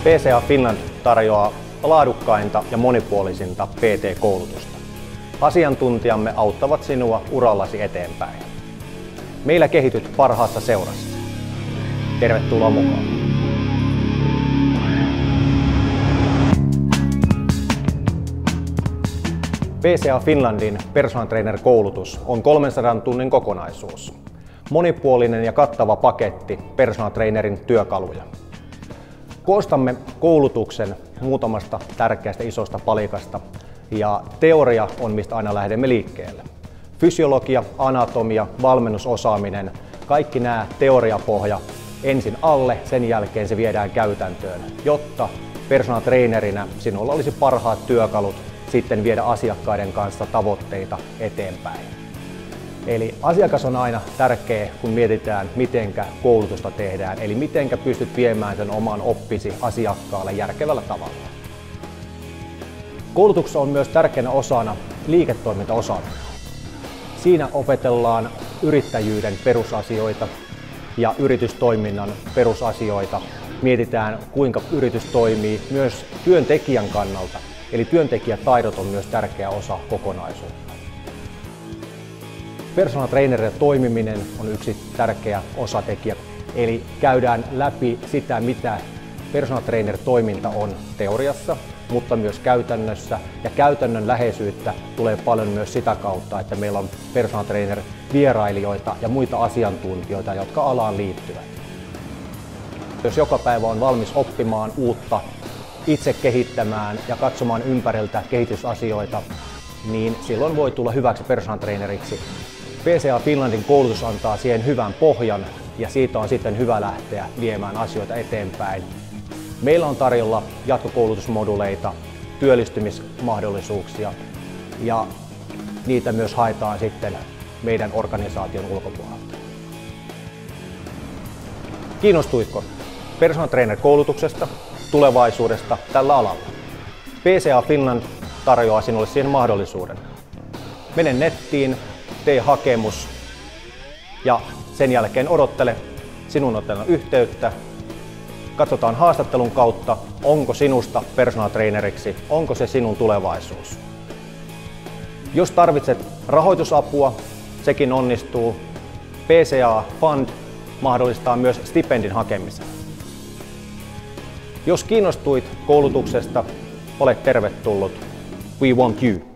PCA Finland tarjoaa laadukkainta ja monipuolisinta PT-koulutusta. Asiantuntijamme auttavat sinua urallasi eteenpäin. Meillä kehityt parhaassa seurassa. Tervetuloa mukaan! PCA Finlandin personal trainer-koulutus on 300 tunnin kokonaisuus. Monipuolinen ja kattava paketti personal trainerin työkaluja. Koostamme koulutuksen muutamasta tärkeästä isosta palikasta ja teoria on mistä aina lähdemme liikkeelle. Fysiologia, anatomia, valmennusosaaminen, kaikki nämä teoriapohja ensin alle, sen jälkeen se viedään käytäntöön, jotta personal trainerinä sinulla olisi parhaat työkalut sitten viedä asiakkaiden kanssa tavoitteita eteenpäin. Eli asiakas on aina tärkeä, kun mietitään, mitenkä koulutusta tehdään, eli mitenkä pystyt viemään sen oman oppisi asiakkaalle järkevällä tavalla. Koulutuksessa on myös tärkeänä osana liiketoimintaosaaminen. Siinä opetellaan yrittäjyyden perusasioita ja yritystoiminnan perusasioita. Mietitään, kuinka yritys toimii myös työntekijän kannalta, eli työntekijätaidot on myös tärkeä osa kokonaisuutta. Personal trainerin toimiminen on yksi tärkeä osatekijä, eli käydään läpi sitä, mitä personal trainer toiminta on teoriassa, mutta myös käytännössä. Ja käytännön läheisyyttä tulee paljon myös sitä kautta, että meillä on personal trainer vierailijoita ja muita asiantuntijoita, jotka alaan liittyvät. Jos joka päivä on valmis oppimaan uutta, itse kehittämään ja katsomaan ympäriltä kehitysasioita, niin silloin voi tulla hyväksi personal traineriksi. PCA Finlandin koulutus antaa siihen hyvän pohjan ja siitä on sitten hyvä lähteä viemään asioita eteenpäin. Meillä on tarjolla jatkokoulutusmoduleita, työllistymismahdollisuuksia ja niitä myös haetaan sitten meidän organisaation ulkopuolelta. Kiinnostuitko personal trainer koulutuksesta, tulevaisuudesta tällä alalla? PCA Finland tarjoaa sinulle siihen mahdollisuuden. Mene nettiin, tee hakemus ja sen jälkeen odottele sinun ottamaan yhteyttä. Katsotaan haastattelun kautta, onko sinusta personal traineriksi, onko se sinun tulevaisuus. Jos tarvitset rahoitusapua, sekin onnistuu. PCA Fund mahdollistaa myös stipendin hakemisen. Jos kiinnostuit koulutuksesta, olet tervetullut. We want you.